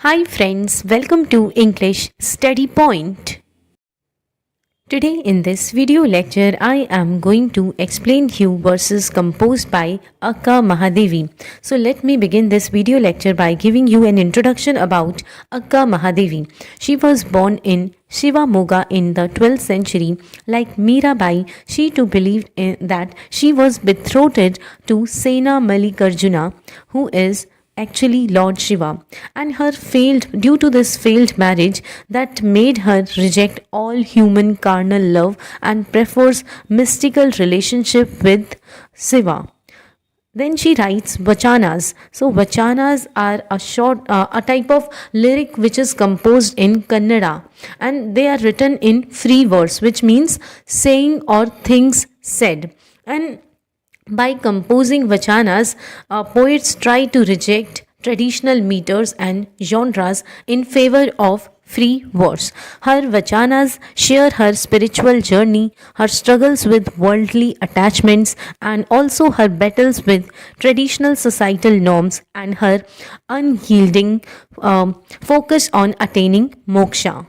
Hi friends, welcome to English Study Point. Today in this video lecture I am going to explain you verses composed by Akka Mahadevi. So let me begin this video lecture by giving you an introduction about Akka Mahadevi. She was born in Shivamoga in the 12th century. Like Mirabai, she too believed that she was betrothed to Sena Mallikarjuna, who is actually Lord Shiva, and her due to this failed marriage that made her reject all human carnal love and prefers mystical relationship with Shiva. Then she writes vachanas. So vachanas are a type of lyric which is composed in Kannada, and they are written in free verse, which means saying or things said. And by composing vachanas, poets try to reject traditional meters and genres in favor of free verse. Her vachanas share her spiritual journey, her struggles with worldly attachments, and also her battles with traditional societal norms and her unyielding focus on attaining moksha.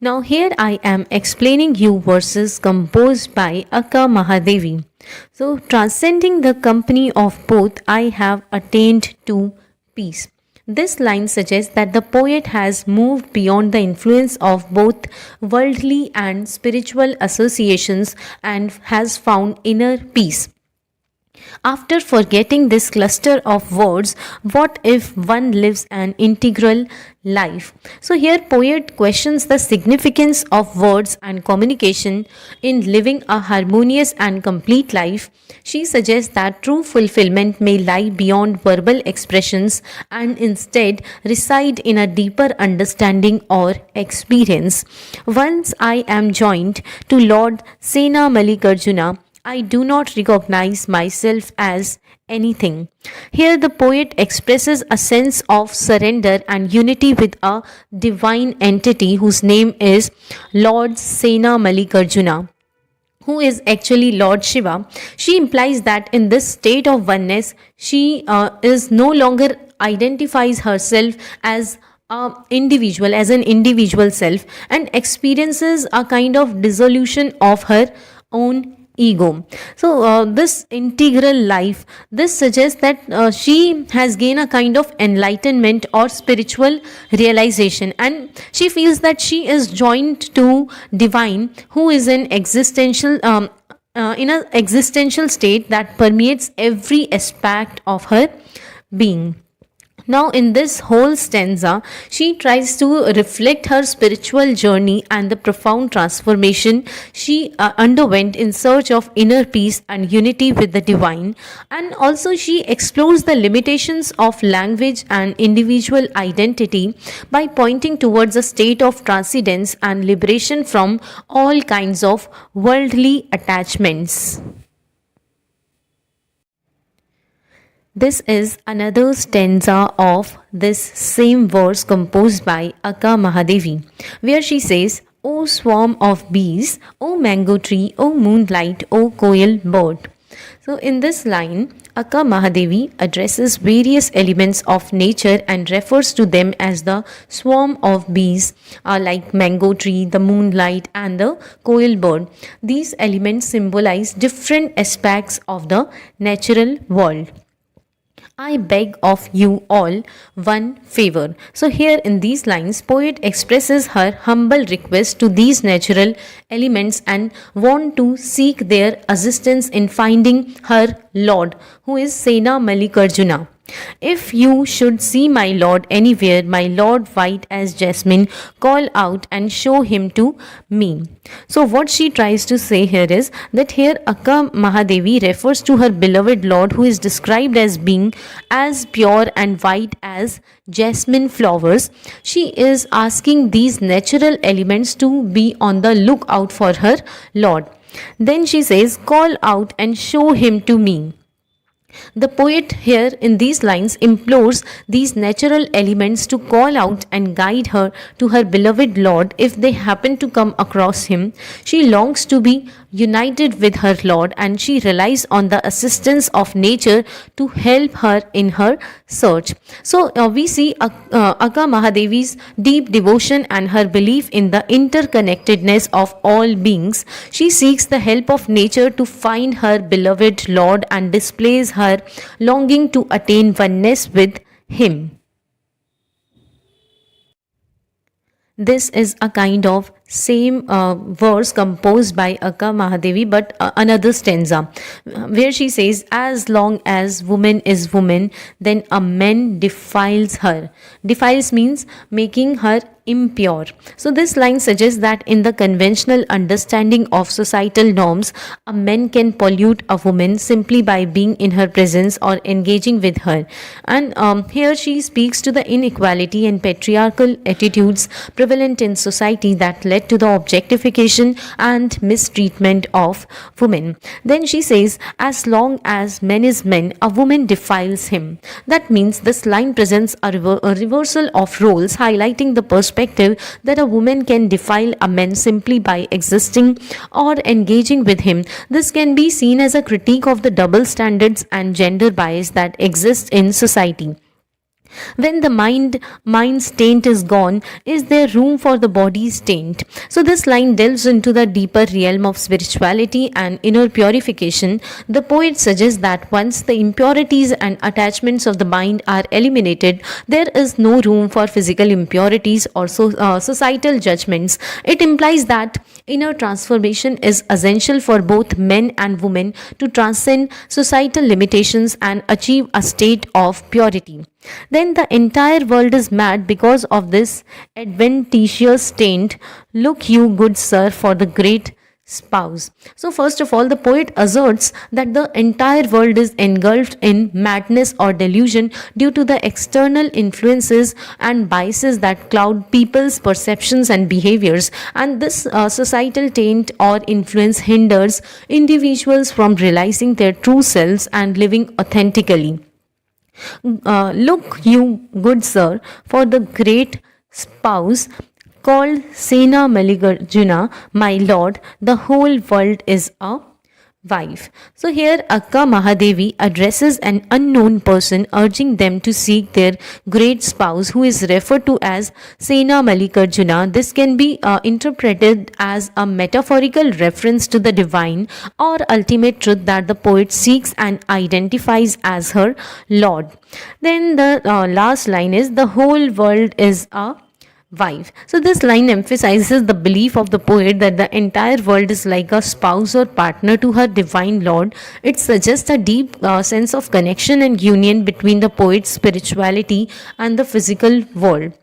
Now here I am explaining you verses composed by Akka Mahadevi. So transcending the company of both, I have attained to peace. This line suggests that the poet has moved beyond the influence of both worldly and spiritual associations and has found inner peace. After forgetting this cluster of words, what if one lives an integral life? So here poet questions the significance of words and communication in living a harmonious and complete life. She suggests that true fulfillment may lie beyond verbal expressions and instead reside in a deeper understanding or experience. Once I am joined to Lord Sena Mallikarjuna, I do not recognize myself as anything. Here, the poet expresses a sense of surrender and unity with a divine entity whose name is Lord Sena Mallikarjuna, who is actually Lord Shiva. She implies that in this state of oneness, she is no longer identifies herself as an individual self, and experiences a kind of dissolution of her own ego. So this integral life, this suggests that she has gained a kind of enlightenment or spiritual realization, and she feels that she is joined to divine, who is an existential in an existential state that permeates every aspect of her being. Now, in this whole stanza, she tries to reflect her spiritual journey and the profound transformation she underwent in search of inner peace and unity with the divine. And also, she explores the limitations of language and individual identity by pointing towards a state of transcendence and liberation from all kinds of worldly attachments. This is another stanza of this same verse composed by Akka Mahadevi, where she says, O swarm of bees, O mango tree, O moonlight, O koil bird. So in this line, Akka Mahadevi addresses various elements of nature and refers to them as the swarm of bees, like mango tree, the moonlight, and the koil bird. These elements symbolize different aspects of the natural world. I beg of you all one favor. So here in these lines, poet expresses her humble request to these natural elements and want to seek their assistance in finding her Lord, who is Sena Mallikarjuna. If you should see my Lord anywhere, my Lord white as jasmine, call out and show him to me. So what she tries to say here is that here Akka Mahadevi refers to her beloved Lord, who is described as being as pure and white as jasmine flowers. She is asking these natural elements to be on the lookout for her Lord. Then she says, call out and show him to me. The poet here in these lines implores these natural elements to call out and guide her to her beloved Lord if they happen to come across him. She longs to be united with her Lord, and she relies on the assistance of nature to help her in her search. So we see Akka Mahadevi's deep devotion and her belief in the interconnectedness of all beings. She seeks the help of nature to find her beloved Lord and displays her longing to attain oneness with him. This is a kind of same verse composed by Akka Mahadevi, but another stanza where she says, "As long as woman is woman, then a man defiles her." Defiles means making her impure. So this line suggests that in the conventional understanding of societal norms, a man can pollute a woman simply by being in her presence or engaging with her. And here she speaks to the inequality and patriarchal attitudes prevalent in society that led to the objectification and mistreatment of women. Then she says, as long as man is man, a woman defiles him. That means this line presents a reversal of roles, highlighting the perspective that a woman can defile a man simply by existing or engaging with him. This can be seen as a critique of the double standards and gender bias that exist in society. When the mind's taint is gone, is there room for the body's taint? So this line delves into the deeper realm of spirituality and inner purification. The poet suggests that once the impurities and attachments of the mind are eliminated, there is no room for physical impurities or societal judgments. It implies that inner transformation is essential for both men and women to transcend societal limitations and achieve a state of purity. Then the entire world is mad because of this adventitious taint. Look you, good sir, for the great spouse. So first of all, the poet asserts that the entire world is engulfed in madness or delusion due to the external influences and biases that cloud people's perceptions and behaviors, and this societal taint or influence hinders individuals from realizing their true selves and living authentically. Look you, good sir, for the great spouse called Sena Malikarjuna, my lord, the whole world is a wife. So here Akka Mahadevi addresses an unknown person, urging them to seek their great spouse, who is referred to as Sena Malikarjuna. This can be interpreted as a metaphorical reference to the divine or ultimate truth that the poet seeks and identifies as her lord. Then the last line is, the whole world is a wife. So this line emphasizes the belief of the poet that the entire world is like a spouse or partner to her divine lord. It suggests a deep sense of connection and union between the poet's spirituality and the physical world.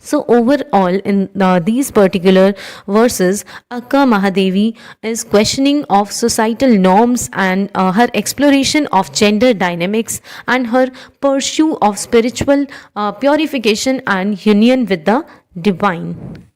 So overall, in these particular verses, Akka Mahadevi is questioning of societal norms and her exploration of gender dynamics and her pursuit of spiritual purification and union with the divine.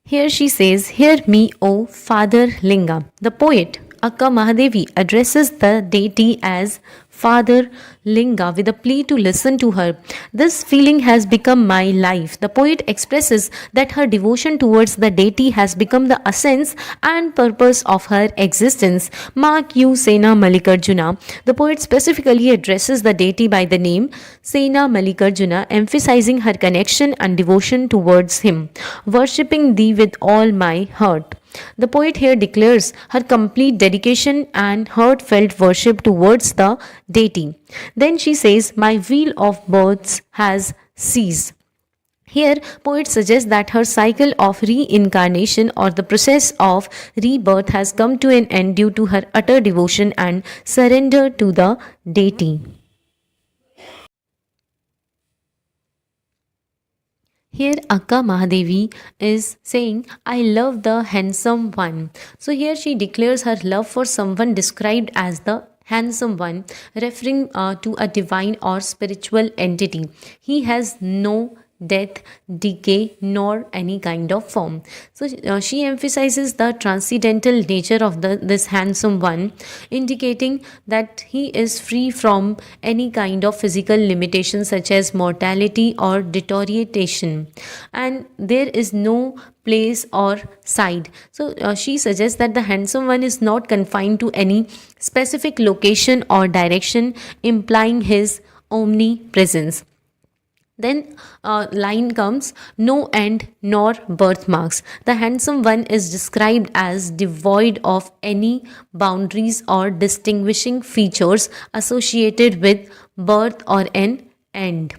Here she says, "Hear me, O Father Linga." The poet Akka Mahadevi addresses the deity as Father Linga with a plea to listen to her. This feeling has become my life. The poet expresses that her devotion towards the deity has become the essence and purpose of her existence. Mark you, Sena Malikarjuna. The poet specifically addresses the deity by the name Sena Malikarjuna, emphasizing her connection and devotion towards him. Worshipping thee with all my heart. The poet here declares her complete dedication and heartfelt worship towards the deity. Then she says, "My wheel of births has ceased." Here, poet suggests that her cycle of reincarnation or the process of rebirth has come to an end due to her utter devotion and surrender to the deity. Here Akka Mahadevi is saying, "I love the handsome one." So here she declares her love for someone described as the handsome one, referring to a divine or spiritual entity. He has no death, decay, nor any kind of form. So she emphasizes the transcendental nature of this handsome one, indicating that he is free from any kind of physical limitations such as mortality or deterioration, and there is no place or side. So she suggests that the handsome one is not confined to any specific location or direction, implying his omnipresence. Then line comes, no end nor birthmarks. The handsome one is described as devoid of any boundaries or distinguishing features associated with birth or an end,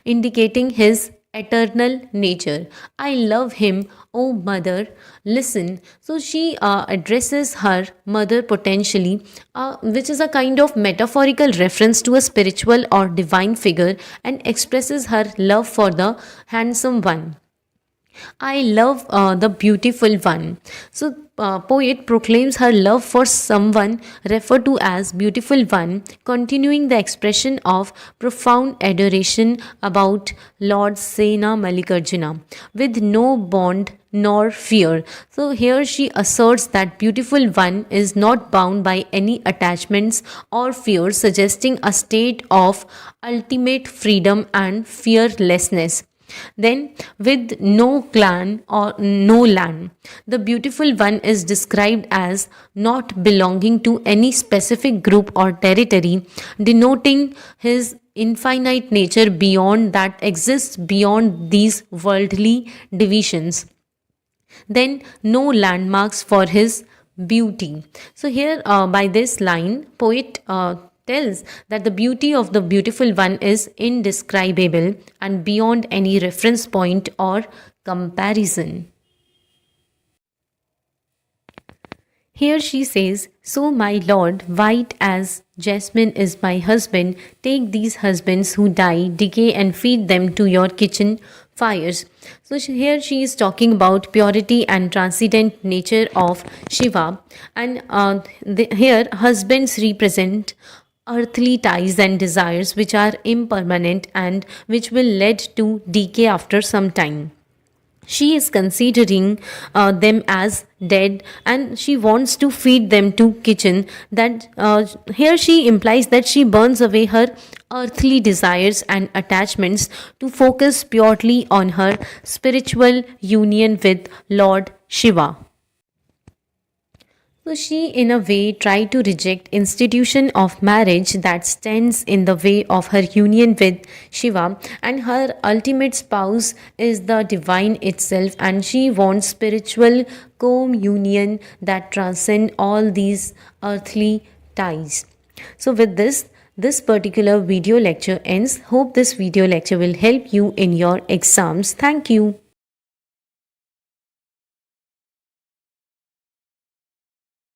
indicating his eternal nature. I love him, oh mother, listen. So she addresses her mother potentially, which is a kind of metaphorical reference to a spiritual or divine figure, and expresses her love for the handsome one. I love the beautiful one. So, poet proclaims her love for someone referred to as beautiful one, continuing the expression of profound adoration about Lord Sena Mallikarjuna, with no bond nor fear. So here she asserts that beautiful one is not bound by any attachments or fears, suggesting a state of ultimate freedom and fearlessness. Then, with no clan or no land, the beautiful one is described as not belonging to any specific group or territory, denoting his infinite nature beyond that exists beyond these worldly divisions. Then, no landmarks for his beauty. So, here by this line, poet tells that the beauty of the beautiful one is indescribable and beyond any reference point or comparison. Here she says, so my lord, white as jasmine is my husband. Take these husbands who die, decay, and feed them to your kitchen fires. So here she is talking about purity and transcendent nature of Shiva. And here husbands represent earthly ties and desires which are impermanent and which will lead to decay after some time. She is considering them as dead and she wants to feed them to kitchen. That here she implies that she burns away her earthly desires and attachments to focus purely on her spiritual union with Lord Shiva. So she in a way tried to reject institution of marriage that stands in the way of her union with Shiva, and her ultimate spouse is the divine itself, and she wants spiritual communion that transcend all these earthly ties. So with this particular video lecture ends. Hope this video lecture will help you in your exams. Thank you.